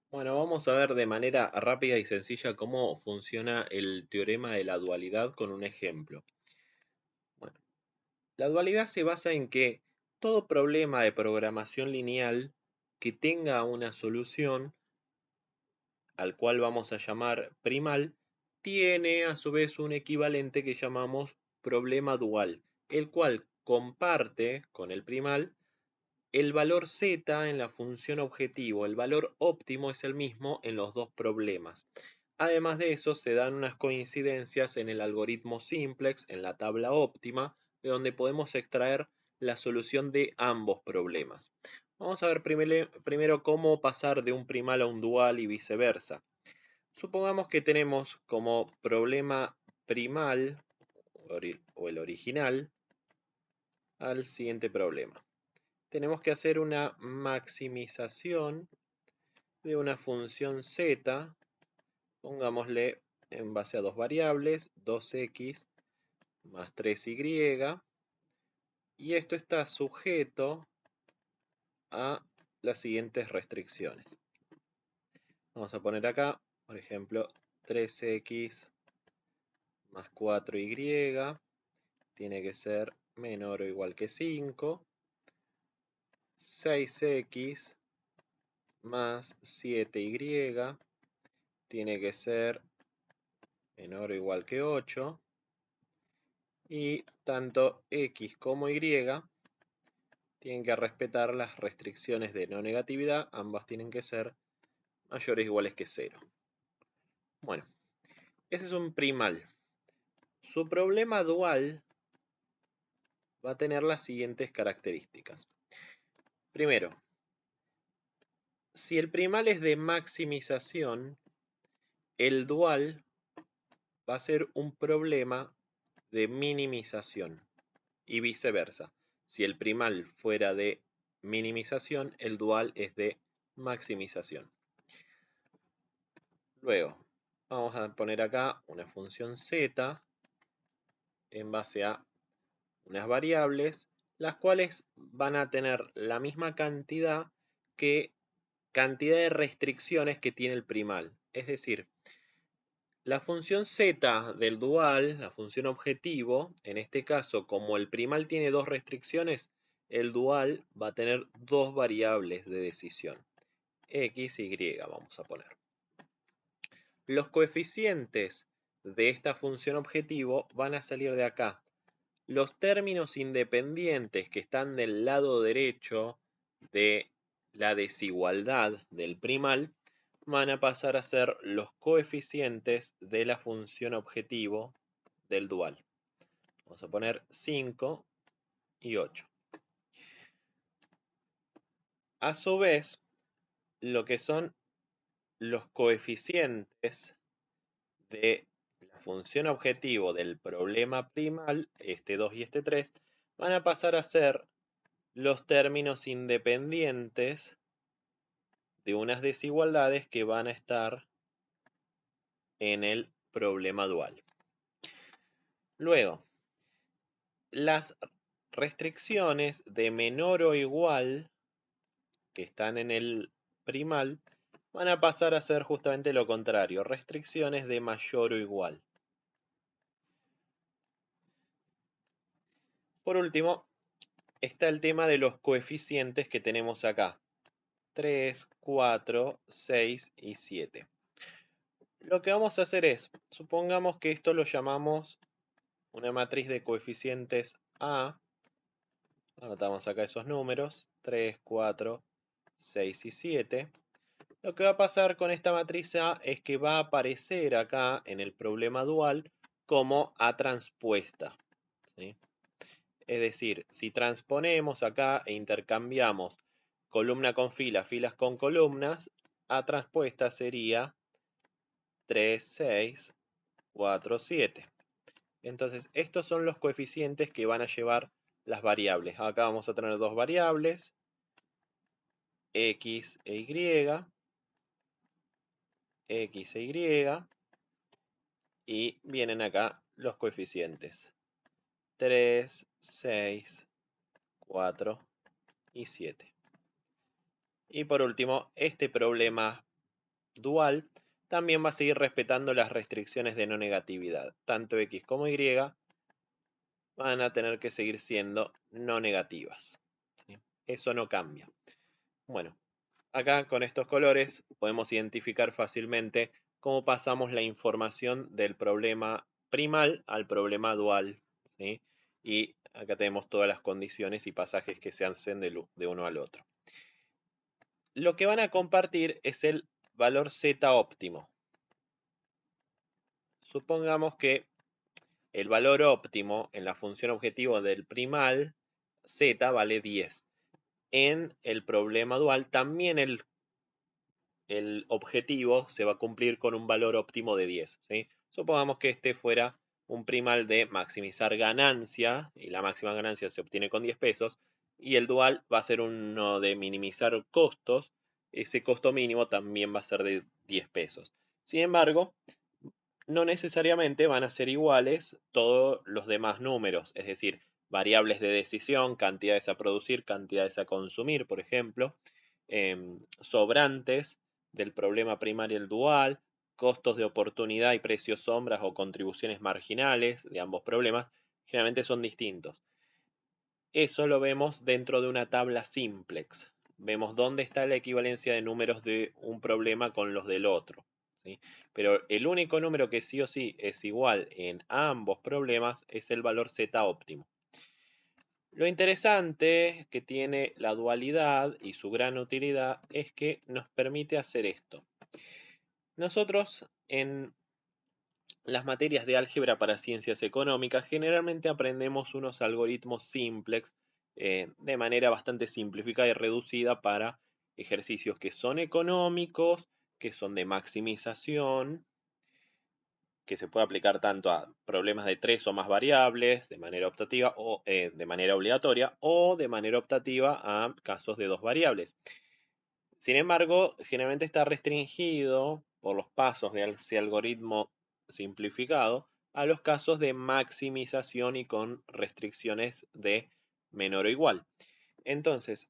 Bueno, vamos a ver de manera rápida y sencilla cómo funciona el teorema de la dualidad con un ejemplo. Bueno, la dualidad se basa en que todo problema de programación lineal que tenga una solución, al cual vamos a llamar primal, tiene a su vez un equivalente que llamamos problema dual, el cual comparte con el primal el valor z en la función objetivo. El valor óptimo es el mismo en los dos problemas. Además de eso, se dan unas coincidencias en el algoritmo simplex, en la tabla óptima, de donde podemos extraer la solución de ambos problemas. Vamos a ver primero cómo pasar de un primal a un dual y viceversa. Supongamos que tenemos como problema primal o el original al siguiente problema. Tenemos que hacer una maximización de una función z, pongámosle en base a dos variables, 2x más 3y, y esto está sujeto a las siguientes restricciones. Vamos a poner acá, por ejemplo, 3x más 4y tiene que ser menor o igual que 5, 6x más 7y tiene que ser menor o igual que 8, y tanto x como y tienen que respetar las restricciones de no negatividad, ambas tienen que ser mayores o iguales que 0. Bueno, ese es un primal. Su problema dual va a tener las siguientes características. Primero, si el primal es de maximización, el dual va a ser un problema de minimización y viceversa. Si el primal fuera de minimización, el dual es de maximización. Luego, vamos a poner acá una función z en base a unas variables, las cuales van a tener la misma cantidad de restricciones que tiene el primal. Es decir, la función z del dual, la función objetivo, en este caso, como el primal tiene dos restricciones, el dual va a tener dos variables de decisión, x y y vamos a poner. Los coeficientes de esta función objetivo van a salir de acá. Los términos independientes que están del lado derecho de la desigualdad del primal van a pasar a ser los coeficientes de la función objetivo del dual. Vamos a poner 5 y 8. A su vez, lo que son los coeficientes de la función objetivo del problema primal, este 2 y este 3, van a pasar a ser los términos independientes de unas desigualdades que van a estar en el problema dual. Luego, las restricciones de menor o igual que están en el primal van a pasar a ser justamente lo contrario, restricciones de mayor o igual. Por último, está el tema de los coeficientes que tenemos acá. 3, 4, 6 y 7. Lo que vamos a hacer es, supongamos que esto lo llamamos una matriz de coeficientes A. Anotamos acá esos números, 3, 4, 6 y 7. Lo que va a pasar con esta matriz A es que va a aparecer acá en el problema dual como A transpuesta, ¿sí? Es decir, si transponemos acá e intercambiamos columna con fila, filas con columnas, A transpuesta sería 3, 6, 4, 7. Entonces, estos son los coeficientes que van a llevar las variables. Acá vamos a tener dos variables, x e y, y vienen acá los coeficientes 3, 6, 4 y 7. Y por último, este problema dual también va a seguir respetando las restricciones de no negatividad. Tanto x como y van a tener que seguir siendo no negativas, ¿sí? Eso no cambia. Bueno, acá con estos colores podemos identificar fácilmente cómo pasamos la información del problema primal al problema dual, ¿sí? Y acá tenemos todas las condiciones y pasajes que se hacen de uno al otro. Lo que van a compartir es el valor z óptimo. Supongamos que el valor óptimo en la función objetivo del primal z vale 10. En el problema dual también el objetivo se va a cumplir con un valor óptimo de 10, ¿sí? Supongamos que este fuera un primal de maximizar ganancia, y la máxima ganancia se obtiene con 10 pesos, y el dual va a ser uno de minimizar costos, ese costo mínimo también va a ser de 10 pesos. Sin embargo, no necesariamente van a ser iguales todos los demás números, es decir, variables de decisión, cantidades a producir, cantidades a consumir, por ejemplo, sobrantes del problema primario el dual, costos de oportunidad y precios sombras o contribuciones marginales de ambos problemas, generalmente son distintos. Eso lo vemos dentro de una tabla simplex. Vemos dónde está la equivalencia de números de un problema con los del otro, ¿sí? Pero el único número que sí o sí es igual en ambos problemas es el valor z óptimo. Lo interesante que tiene la dualidad y su gran utilidad es que nos permite hacer esto. Nosotros en las materias de álgebra para ciencias económicas generalmente aprendemos unos algoritmos simplex de manera bastante simplificada y reducida para ejercicios que son económicos, que son de maximización, que se puede aplicar tanto a problemas de 3 o más variables de manera optativa o de manera obligatoria o de manera optativa a casos de 2 variables. Sin embargo, generalmente está restringido por los pasos de ese algoritmo simplificado a los casos de maximización y con restricciones de menor o igual. Entonces,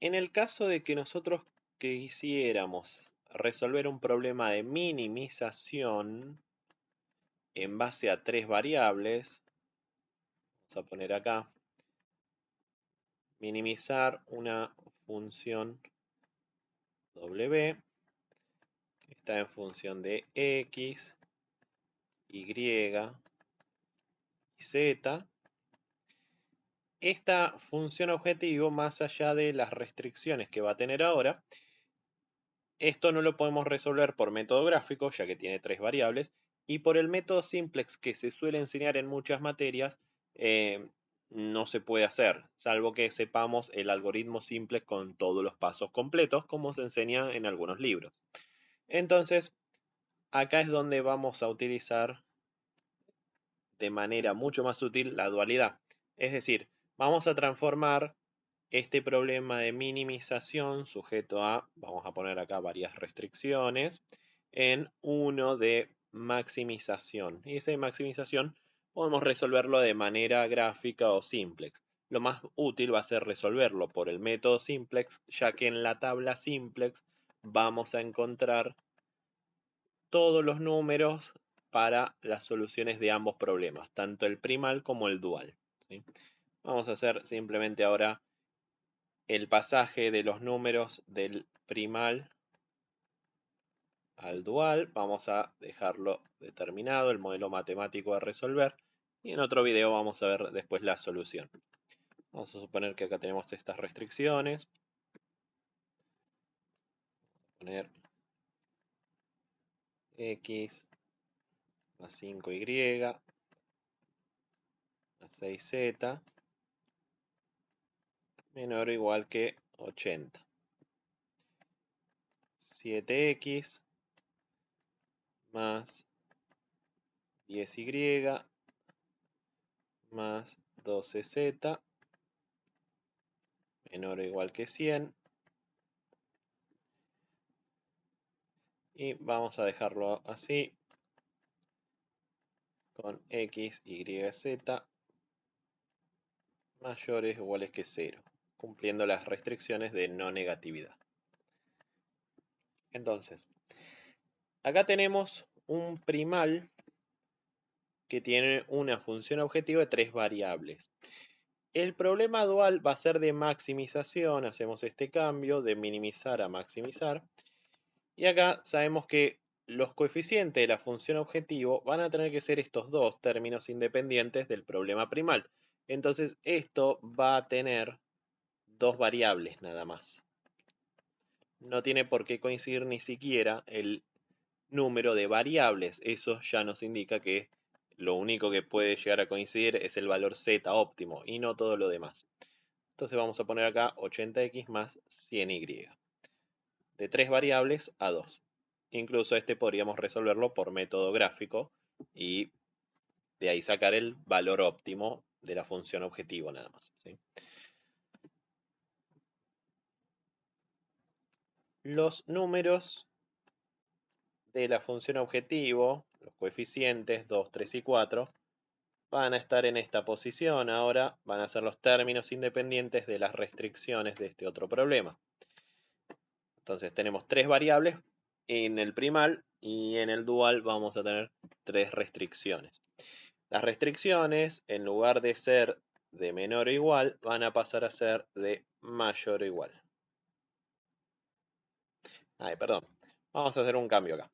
en el caso de que nosotros quisiéramos resolver un problema de minimización en base a 3 variables, vamos a poner acá, minimizar una función w, está en función de x, y z. Esta función objetivo, más allá de las restricciones que va a tener ahora, esto no lo podemos resolver por método gráfico, ya que tiene 3 variables, y por el método simplex que se suele enseñar en muchas materias, no se puede hacer, salvo que sepamos el algoritmo simplex con todos los pasos completos, como se enseña en algunos libros. Entonces, acá es donde vamos a utilizar de manera mucho más sutil la dualidad. Es decir, vamos a transformar este problema de minimización sujeto a, vamos a poner acá varias restricciones, en uno de maximización. Y ese de maximización podemos resolverlo de manera gráfica o simplex. Lo más útil va a ser resolverlo por el método simplex, ya que en la tabla simplex vamos a encontrar todos los números para las soluciones de ambos problemas, tanto el primal como el dual, ¿sí? Vamos a hacer simplemente ahora el pasaje de los números del primal al dual. Vamos a dejarlo determinado, el modelo matemático a resolver, y en otro video vamos a ver después la solución. Vamos a suponer que acá tenemos estas restricciones. Poner x más 5y más 6z menor o igual que 80. 7x más 10y más 12z menor o igual que 100. Y vamos a dejarlo así, con x, y, z mayores o iguales que 0, cumpliendo las restricciones de no negatividad. Entonces, Acá tenemos un primal que tiene una función objetivo de 3 variables. El problema dual va a ser de maximización, hacemos este cambio de minimizar a maximizar. Y acá sabemos que los coeficientes de la función objetivo van a tener que ser estos dos términos independientes del problema primal. Entonces esto va a tener dos variables nada más. No tiene por qué coincidir ni siquiera el número de variables. Eso ya nos indica que lo único que puede llegar a coincidir es el valor z óptimo y no todo lo demás. Entonces vamos a poner acá 80x más 100y. De 3 variables a 2. Incluso este podríamos resolverlo por método gráfico y de ahí sacar el valor óptimo de la función objetivo nada más, ¿sí? Los números de la función objetivo, los coeficientes 2, 3 y 4, van a estar en esta posición. Ahora van a ser los términos independientes de las restricciones de este otro problema. Entonces tenemos 3 variables en el primal y en el dual vamos a tener 3 restricciones. Las restricciones, en lugar de ser de menor o igual, van a pasar a ser de mayor o igual. Perdón. Vamos a hacer un cambio acá.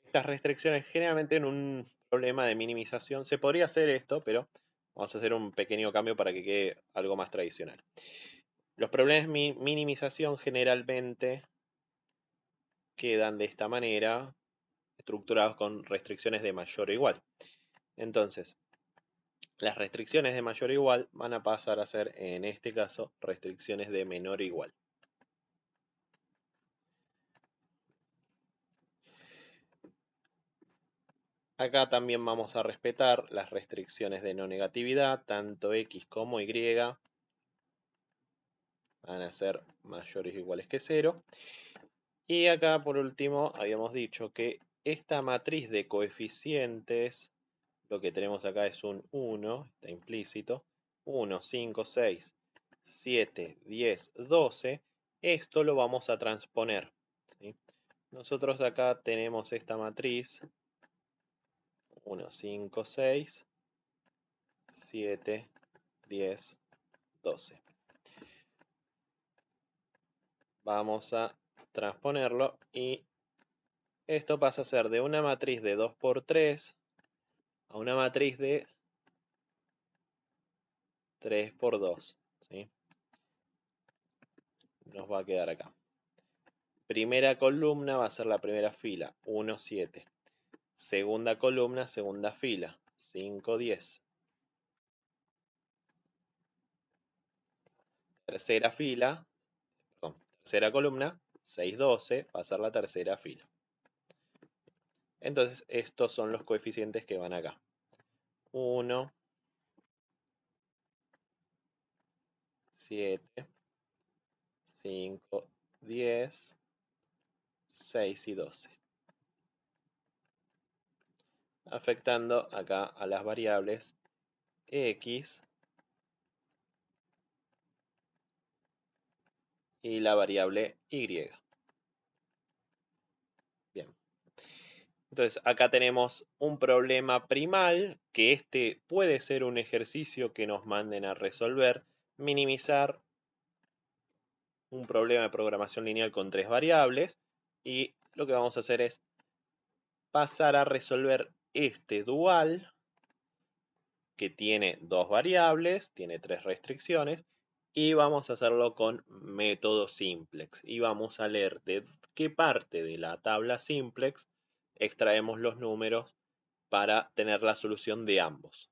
Estas restricciones generalmente en un problema de minimización se podría hacer esto, pero vamos a hacer un pequeño cambio para que quede algo más tradicional. Los problemas de minimización generalmente quedan de esta manera, estructurados con restricciones de mayor o igual. Entonces, las restricciones de mayor o igual van a pasar a ser, en este caso, restricciones de menor o igual. Acá también vamos a respetar las restricciones de no negatividad, tanto x como y van a ser mayores o iguales que 0. Y acá por último habíamos dicho que esta matriz de coeficientes, lo que tenemos acá es un 1, está implícito, 1, 5, 6, 7, 10, 12, esto lo vamos a transponer, ¿sí? Nosotros acá tenemos esta matriz 1, 5, 6, 7, 10, 12. Vamos a transponerlo y esto pasa a ser de una matriz de 2 por 3 a una matriz de 3 por 2, ¿sí? Nos va a quedar acá. Primera columna va a ser la primera fila, 1, 7. Segunda columna, segunda fila, 5, 10. Tercera fila, perdón, tercera columna, 6, 12, va a ser la tercera fila. Entonces, estos son los coeficientes que van acá. 1, 7, 5, 10, 6 y 12. Afectando acá a las variables x y la variable y. Bien. Entonces acá tenemos un problema primal, que este puede ser un ejercicio que nos manden a resolver, minimizar un problema de programación lineal con 3 variables, y lo que vamos a hacer es pasar a resolver este dual, que tiene 2 variables, tiene 3 restricciones, y vamos a hacerlo con método simplex. Y vamos a leer de qué parte de la tabla simplex extraemos los números para tener la solución de ambos.